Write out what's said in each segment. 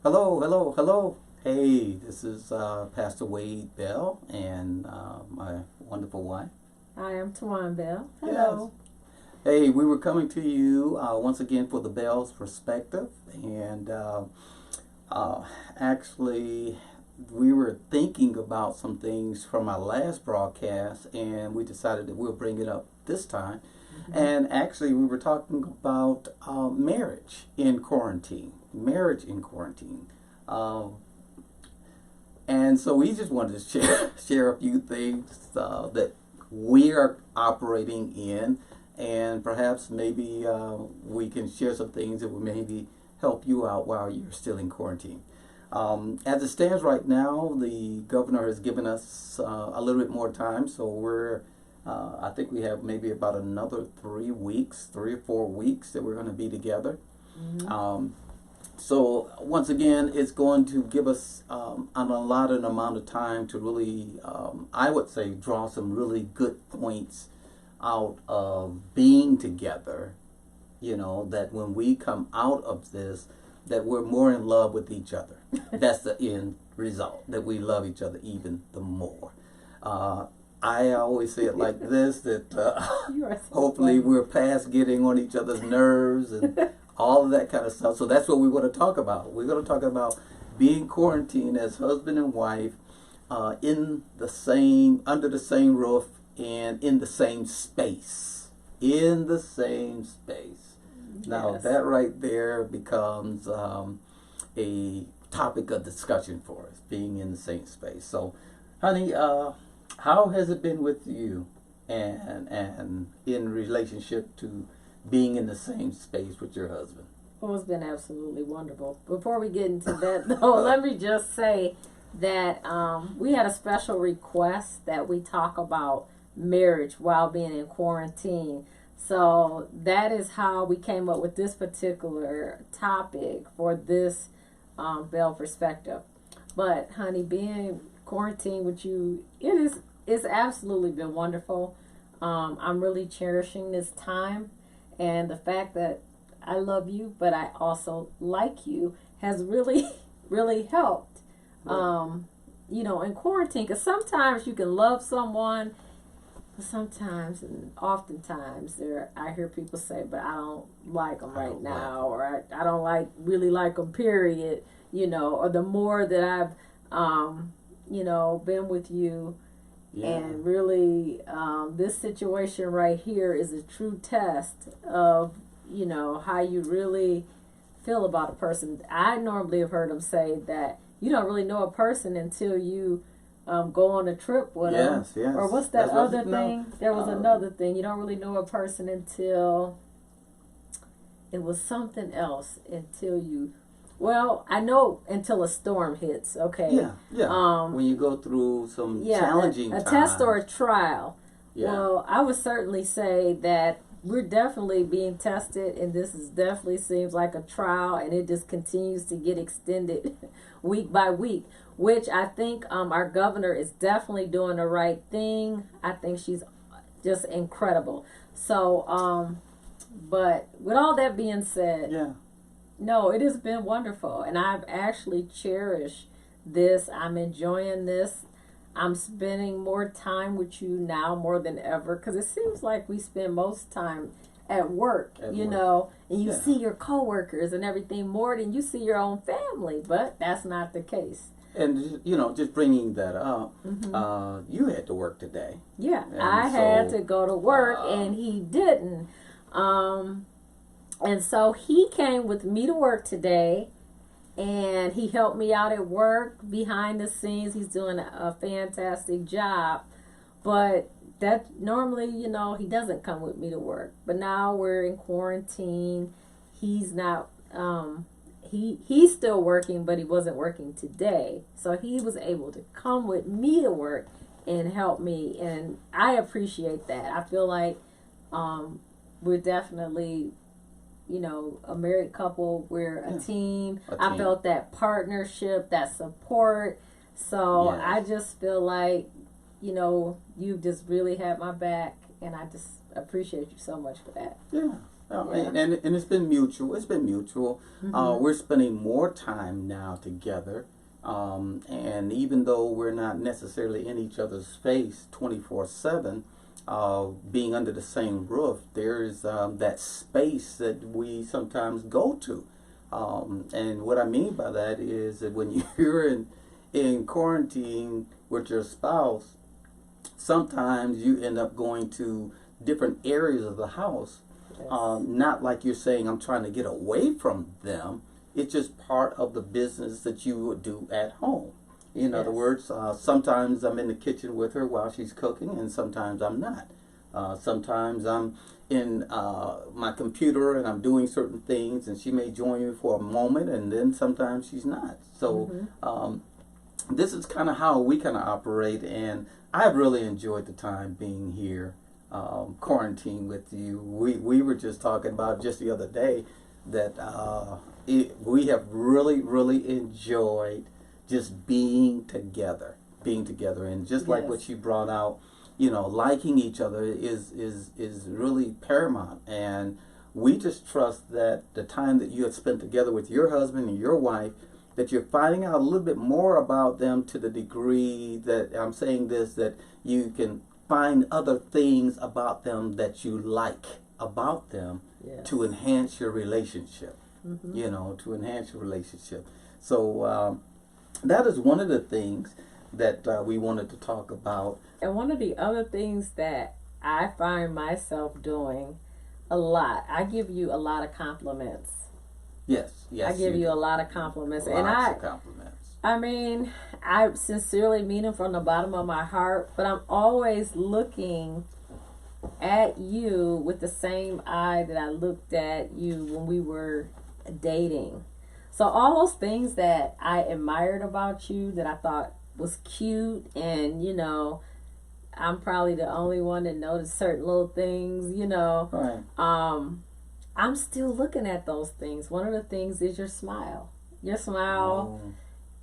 Hello, hello, hello. Hey, this is Pastor Wade Bell and my wonderful wife. I am Tawuann Bell. Yes. Hello. Hey, we were coming to you once again for the Bell's perspective, and uh, actually, we were thinking about some things from our last broadcast, and we decided that we'll bring it up this time. And actually, we were talking about marriage in quarantine. Marriage in quarantine. Um, and so we just wanted to share a few things that we are operating in, and perhaps maybe we can share some things that will maybe help you out while you're still in quarantine. As it stands right now, the governor has given us a little bit more time, so I think we have maybe about another 3 weeks, 3 or 4 weeks that we're going to be together. Mm-hmm. So once again, it's going to give us an allotted amount of time to really, I would say, draw some really good points out of being together. You know, that when we come out of this, that we're more in love with each other. That's the end result, that we love each other even the more. I always say it like this, that You are so hopefully funny. we're past getting on each other's nerves and all of that kind of stuff. So that's what we want to talk about. We're going to talk about being quarantined as husband and wife under the same roof and in the same space. In the same space. Now Yes. that right there becomes a topic of discussion for us, being in the same space. So, honey, how has it been with you, and in relationship to being in the same space with your husband? Well, it's been absolutely wonderful. Before we get into that, though, let me just say that we had a special request that we talk about marriage while being in quarantine. So that is how we came up with this particular topic for this Bell perspective. But, honey, being quarantined with you, it's absolutely been wonderful. I'm really cherishing this time, and the fact that I love you, but I also like you, has really, really helped. In quarantine, because sometimes you can love someone, but sometimes and oftentimes I hear people say, but I don't like them right now, or I don't really like them, period. Or the more that I've, been with you. Yeah. And really, this situation right here is a true test of, how you really feel about a person. I normally have heard them say that you don't really know a person until you go on a trip with them. Yes. Or what's that other thing? There was another thing. You don't really know a person until it was something else until you. Well, I know until a storm hits. Okay. Yeah. When you go through some challenging a times. test or a trial. Yeah. Well, I would certainly say that we're definitely being tested, and this is definitely seems like a trial, and it just continues to get extended week by week, which I think our governor is definitely doing the right thing. I think she's just incredible. So, but with all that being said, Yeah. no, it has been wonderful, and I've actually cherished this. I'm enjoying this. I'm spending more time with you now more than ever, because it seems like we spend most time at work, and you see your coworkers and everything more than you see your own family, but that's not the case. And just bringing that up, Mm-hmm. you had to work today. Yeah, And I had to go to work, and he didn't. And so he came with me to work today, and he helped me out at work behind the scenes. He's doing a fantastic job. But that normally, he doesn't come with me to work. But now we're in quarantine. He's not he's still working, but he wasn't working today. So he was able to come with me to work and help me, and I appreciate that. I feel like we're definitely a married couple. We're a team. I felt that partnership, that support. So I just feel like, you've just really had my back, and I just appreciate you so much for that. Yeah. And it's been mutual. It's been mutual. We're spending more time now together. And even though we're not necessarily in each other's face 24/7, being under the same roof, there's that space that we sometimes go to. And what I mean by that is that when you're in quarantine with your spouse, sometimes you end up going to different areas of the house. Yes. Not like you're saying I'm trying to get away from them. It's just part of the business that you would do at home. In other words, sometimes I'm in the kitchen with her while she's cooking, and sometimes I'm not. Sometimes I'm in my computer and I'm doing certain things, and she may join me for a moment, and then sometimes she's not. So this is kind of how we kind of operate, and I've really enjoyed the time being here, quarantine with you. We were just talking about just the other day that we have really enjoyed just being together, and just like what you brought out, liking each other is really paramount. And we just trust that the time that you have spent together with your husband and your wife, that you're finding out a little bit more about them, to the degree that I'm saying this, that you can find other things about them that you like about them to enhance your relationship. To enhance your relationship. So that is one of the things that we wanted to talk about. And one of the other things that I find myself doing a lot, I give you a lot of compliments. Yes, I give you a lot of compliments. Lots of compliments. I mean, I sincerely mean them from the bottom of my heart, but I'm always looking at you with the same eye that I looked at you when we were dating. So all those things that I admired about you, that I thought was cute, and I'm probably the only one that noticed certain little things, Right. I'm still looking at those things. One of the things is your smile. Your smile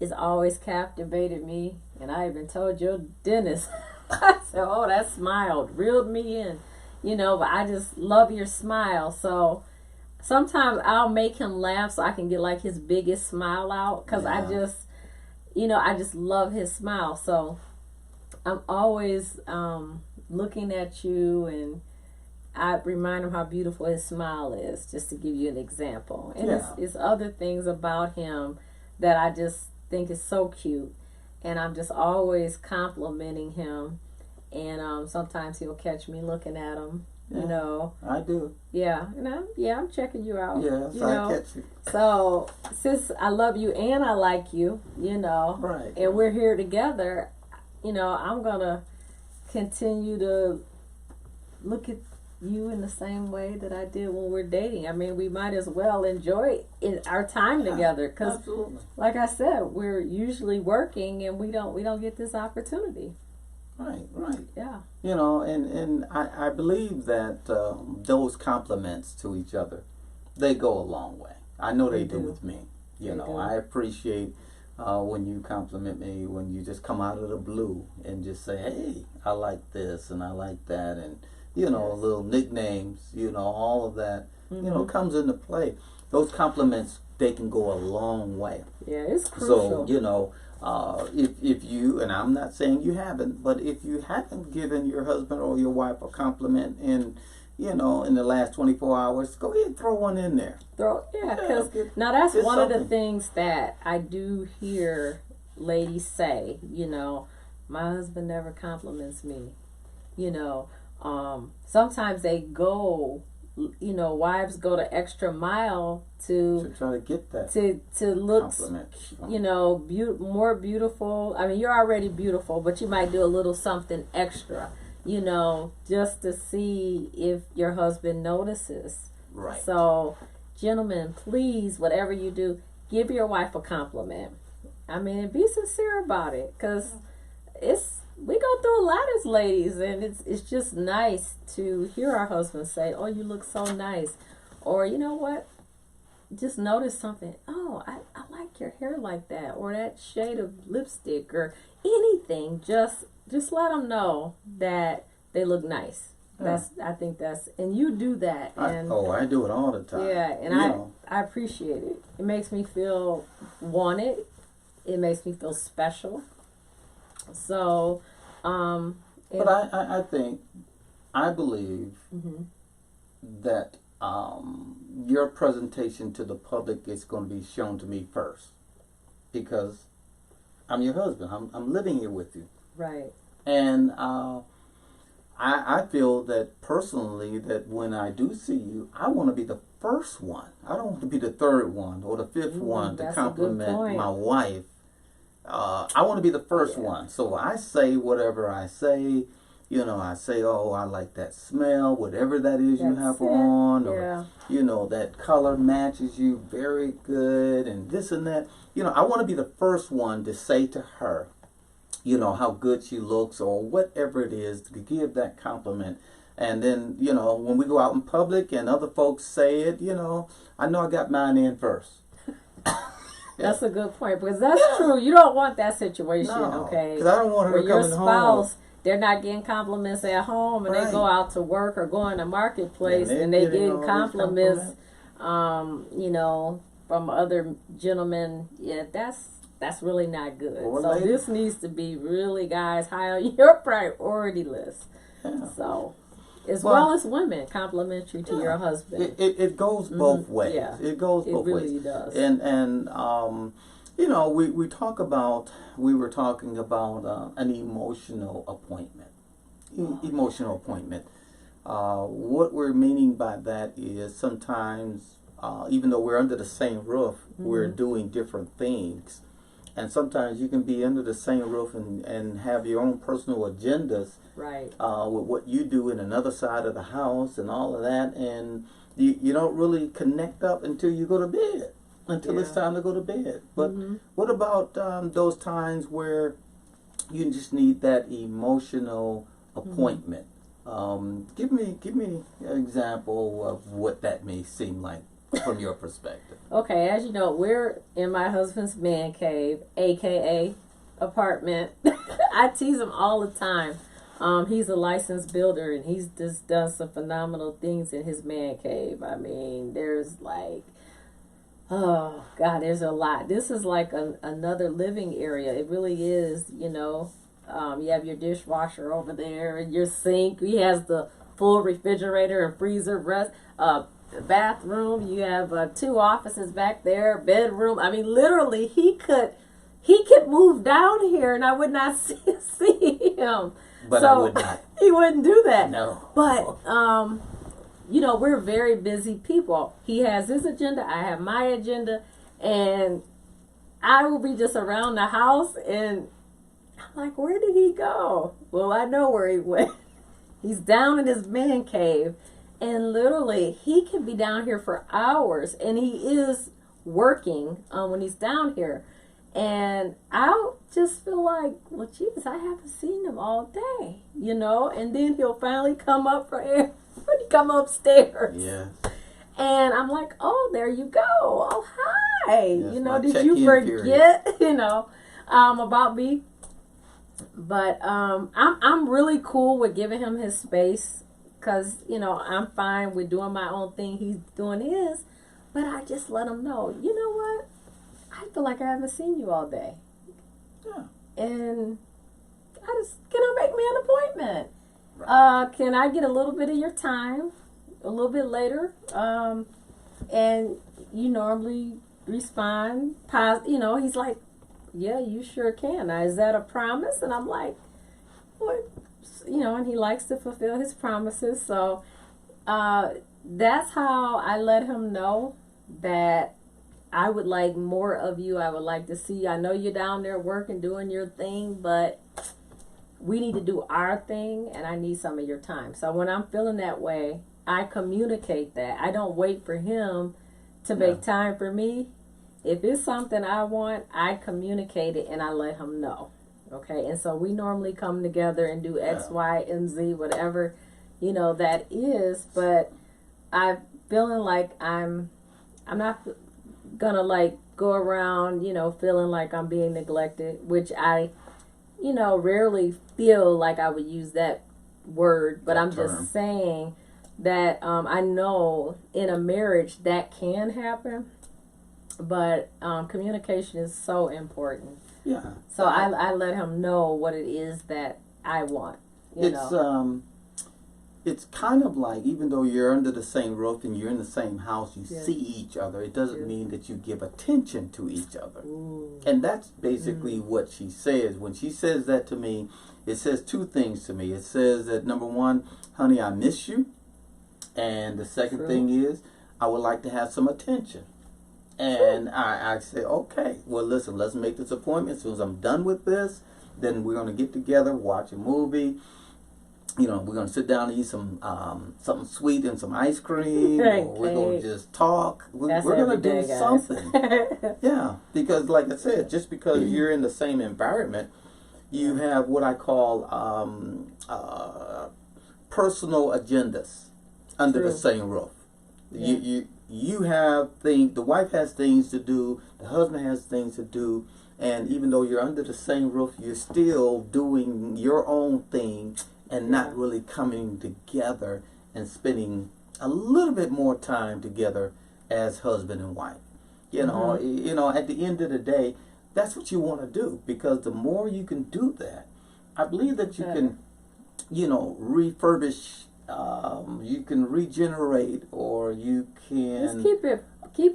has always captivated me, and I even told your dentist, I said, "Oh, that smile reeled me in," But I just love your smile. So sometimes I'll make him laugh so I can get like his biggest smile out, because I just love his smile. So I'm always looking at you, and I remind him how beautiful his smile is, just to give you an example. And it's other things about him that I just think is so cute, and I'm just always complimenting him. And sometimes he'll catch me looking at him. I do. Yeah, and I'm checking you out. Yes, I catch you. So since I love you and I like you, right, and we're here together, I'm gonna continue to look at you in the same way that I did when we're dating. I mean, we might as well enjoy our time together, because, like I said, we're usually working and we don't get this opportunity. Right. Yeah. And I believe that those compliments to each other, they go a long way. I know they do with me. I appreciate when you compliment me, when you just come out of the blue and just say, "Hey, I like this and I like that," and little nicknames, all of that, comes into play. Those compliments, they can go a long way. Yeah, it's crucial. So, if you, and I'm not saying you haven't, but if you haven't given your husband or your wife a compliment in the last 24 hours, go ahead and throw one in there. Because now that's one of the things that I do hear ladies say, my husband never compliments me. Sometimes they go, wives go the extra mile to try to get that to look, compliment. more beautiful. I mean, you're already beautiful, but you might do a little something extra, just to see if your husband notices. Right. So, gentlemen, please, whatever you do, give your wife a compliment. I mean, be sincere about it, because we go through a lot as ladies, and it's just nice to hear our husbands say, "Oh, you look so nice," or you know what, just notice something. "Oh, I like your hair like that," or that shade of lipstick, or anything. Just let them know that they look nice. I think that's, and you do that. And I do it all the time. Yeah, and I appreciate it. It makes me feel wanted. It makes me feel special. So, but I believe that your presentation to the public is going to be shown to me first, because I'm your husband. I'm living here with you. Right. And I feel that personally, that when I do see you, I want to be the first one. I don't want to be the third one or the fifth one to compliment my wife. I want to be the first one. So I say whatever I say. You know, I say, oh, I like that smell, whatever that is you have on, or, you know, that color matches you very good, and this and that. You know, I want to be the first one to say to her, you know, how good she looks, or whatever it is, to give that compliment. And then, you know, when we go out in public and other folks say it, you know I got mine in first. That's a good point, because that's true. You don't want that situation, okay? Because I don't want her where coming your spouse, home. They're not getting compliments at home, and they go out to work or go in the marketplace, and they getting compliments, you know, from other gentlemen. Yeah, that's really not good. So this needs to be really, guys, high on your priority list. Yeah. So, well as women, complimentary to your husband. It goes both ways. Yeah. It goes both ways. It really does. And you know, we were talking about an emotional appointment. Emotional appointment. What we're meaning by that is sometimes, even though we're under the same roof, we're doing different things. And sometimes you can be under the same roof and have your own personal agendas, right? With what you do in another side of the house and all of that, and you don't really connect up until you go to bed, until it's time to go to bed. But what about those times where you just need that emotional appointment? Give me an example of what that may seem like from your perspective. Okay, as you know, we're in my husband's man cave, aka apartment. I tease him all the time. He's a licensed builder, and he's just done some phenomenal things in his man cave. I mean, there's like, oh God, there's a lot. This is like another living area. It really is. You know, you have your dishwasher over there and your sink. He has the full refrigerator and freezer, bathroom. You have 2 offices back there, bedroom. I mean, literally, he could move down here, and I would not see him. But I would not. He wouldn't do that. No. But you know, we're very busy people. He has his agenda. I have my agenda, and I will be just around the house, and I'm like, where did he go? Well, I know where he went. He's down in his man cave. And literally, he can be down here for hours, and he is working when he's down here. And I'll just feel like, well, Jesus, I haven't seen him all day, you know? And then he'll finally come up for air when he come upstairs. Yeah. And I'm like, oh, there you go. Oh, hi. Yes, you know, did you forget, you know, about me? But I'm really cool with giving him his space. Because, you know, I'm fine with doing my own thing. He's doing his. But I just let him know, you know what? I feel like I haven't seen you all day. Yeah. And can I make me an appointment? Right. Can I get a little bit of your time a little bit later? And you normally respond you know, he's like, yeah, you sure can. Now, is that a promise? And I'm like, what? You know, and he likes to fulfill his promises. So that's how I let him know that I would like more of you. I would like to see you. I know you're down there working, doing your thing, but we need to do our thing, and I need some of your time. So when I'm feeling that way, I communicate that. I don't wait for him to make time for me. If it's something I want, I communicate it, and I let him know. Okay, and so we normally come together and do X, Y, and Z, whatever, you know, that is. But I'm feeling like I'm not gonna like go around, you know, feeling like I'm being neglected, which I, you know, rarely feel like I would use that word, but I'm term. just saying that I know in a marriage that can happen, but communication is so important. Yeah. So I let him know what it is that I want. It's kind of like, even though you're under the same roof and you're in the same house, you Yes. see each other. It doesn't Yes. mean that you give attention to each other. Ooh. And that's basically what she says. When she says that to me, it says two things to me. It says that, number one, honey, I miss you. And the second True. thing is, I would like to have some attention. And I say, okay, well, listen, let's make this appointment. As soon as I'm done with this, then we're going to get together, watch a movie. We're going to sit down and eat some something sweet and some ice cream. Or we're going to just talk. We're going to do something. Yeah, because like I said, just because you're in the same environment, you have what I call personal agendas under True. the same roof. Yeah. You have things. The wife has things to do. The husband has things to do. And even though you're under the same roof, you're still doing your own thing and not really coming together and spending a little bit more time together as husband and wife. At the end of the day, that's what you want to do, because the more you can do that, I believe that you can, refurbish, you can regenerate, or you can Just keep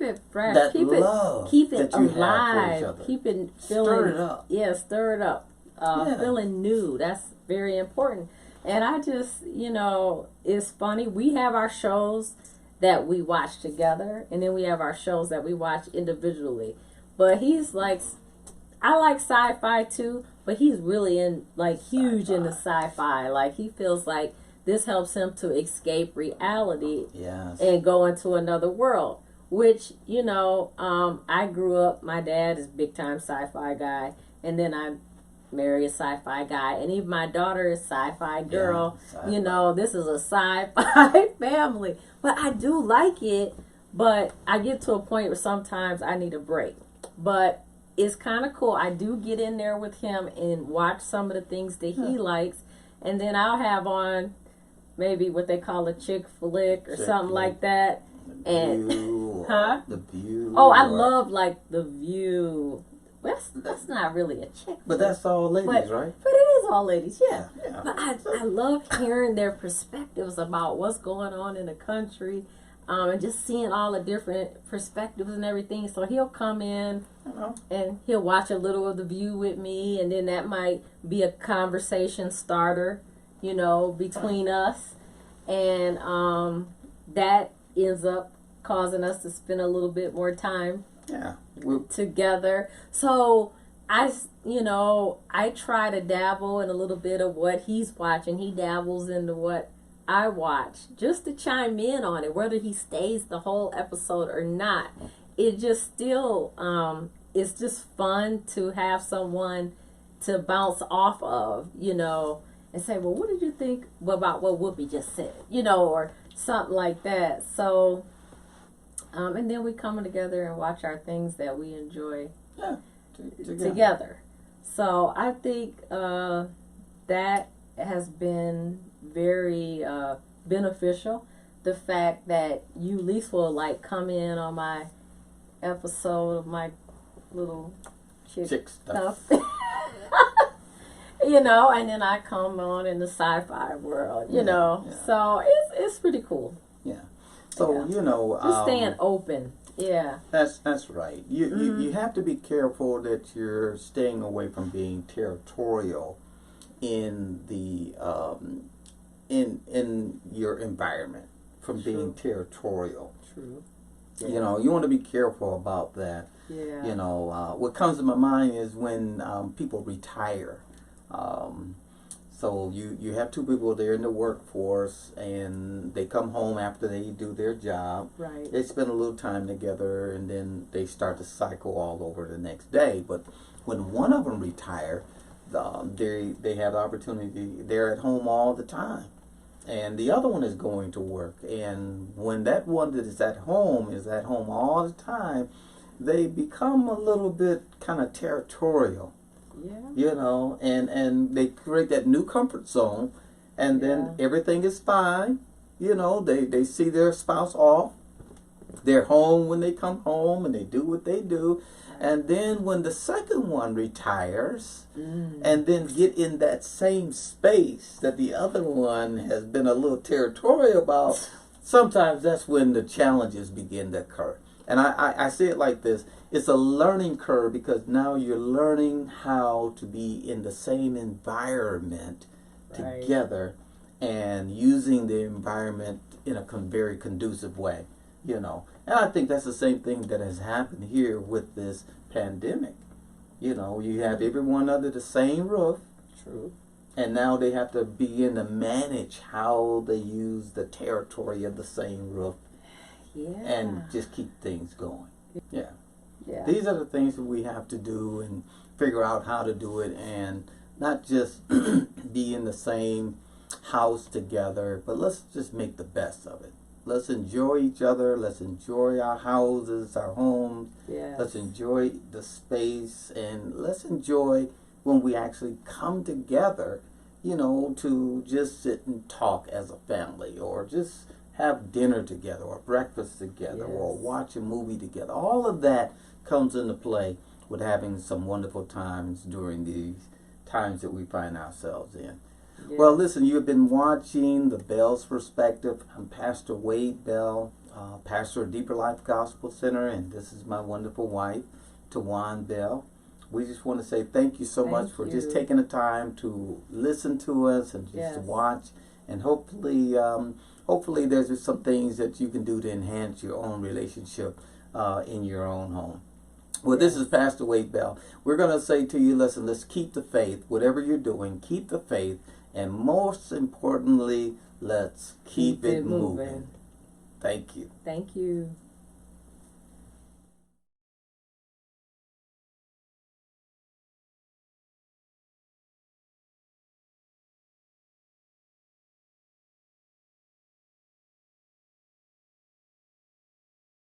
it fresh. that keep love it keep it that you have for each alive. other. Keep it feeling Stir it up. Yeah, stir it up. Feeling new. That's very important. And I just, it's funny. We have our shows that we watch together, and then we have our shows that we watch individually. But he's like, I like sci-fi too, but he's really huge into sci-fi. Like, he feels like this helps him to escape reality and go into another world. Which, I grew up, my dad is big time sci-fi guy, and then I marry a sci-fi guy, and even my daughter is sci-fi girl. This is a sci-fi family, but I do like it. But I get to a point where sometimes I need a break, but it's kind of cool. I do get in there with him and watch some of the things that he likes, and then I'll have on maybe what they call a chick flick or something like that. And The View. Oh, I love The View. That's not really a chick. But that's all ladies, right? But it is all ladies, yeah. Yeah. But I love hearing their perspectives about what's going on in the country, and just seeing all the different perspectives and everything. So he'll come in and he'll watch a little of The View with me, and then that might be a conversation starter, between us. And that ends up causing us to spend a little bit more time together. So I try to dabble in a little bit of what he's watching. He dabbles into what I watch, just to chime in on it, whether he stays the whole episode or not. It just still it's just fun to have someone to bounce off of, and say, well, what did you think about what Whoopi just said, or something like that. So and then we come together and watch our things that we enjoy together. So I think that has been very beneficial. The fact that you at least will come in on my episode of my little chick stuff. And then I come on in the sci-fi world, So it's pretty cool. Yeah. So, just staying open. Yeah. That's right. You have to be careful that you're staying away from being territorial in the in your environment, from being territorial. True. Yeah. You want to be careful about that. Yeah. What comes to my mind is when people retire. So you have two people there in the workforce, and they come home after they do their job. Right. They spend a little time together, and then they start to cycle all over the next day. But when one of them retire, they have the opportunity. They're at home all the time, and the other one is going to work. And when that one that is at home all the time, they become a little bit kind of territorial. Yeah. And they create that new comfort zone, and then everything is fine. You know, they see their spouse off. They're home when they come home, and they do what they do. And then when the second one retires, and then get in that same space that the other one has been a little territorial about, sometimes that's when the challenges begin to occur. And I say it like this. It's a learning curve, because now you're learning how to be in the same environment together, and using the environment in a very conducive way, you know. And I think that's the same thing that has happened here with this pandemic. You know, you have everyone under the same roof. True. And now they have to begin to manage how they use the territory of the same roof. Yeah. And just keep things going. Yeah. Yeah. These are the things that we have to do, and figure out how to do it, and not just be in the same house together, but let's just make the best of it. Let's enjoy each other. Let's enjoy our houses, our homes. Yes. Let's enjoy the space, and let's enjoy when we actually come together, you know, to just sit and talk as a family, or just have dinner together, or breakfast together, or watch a movie together. All of that comes into play with having some wonderful times during these times that we find ourselves in. Yeah. Well, listen, you've been watching The Bell's Perspective. I'm Pastor Wade Bell, pastor of Deeper Life Gospel Center, and this is my wonderful wife, Tawuann Bell. We just want to say thank you so much for just taking the time to listen to us and just to watch, and hopefully there's just some things that you can do to enhance your own relationship in your own home. Well, this is Pastor Wade Bell. We're going to say to you, listen, let's keep the faith. Whatever you're doing, keep the faith. And most importantly, let's keep it moving. Thank you. Thank you.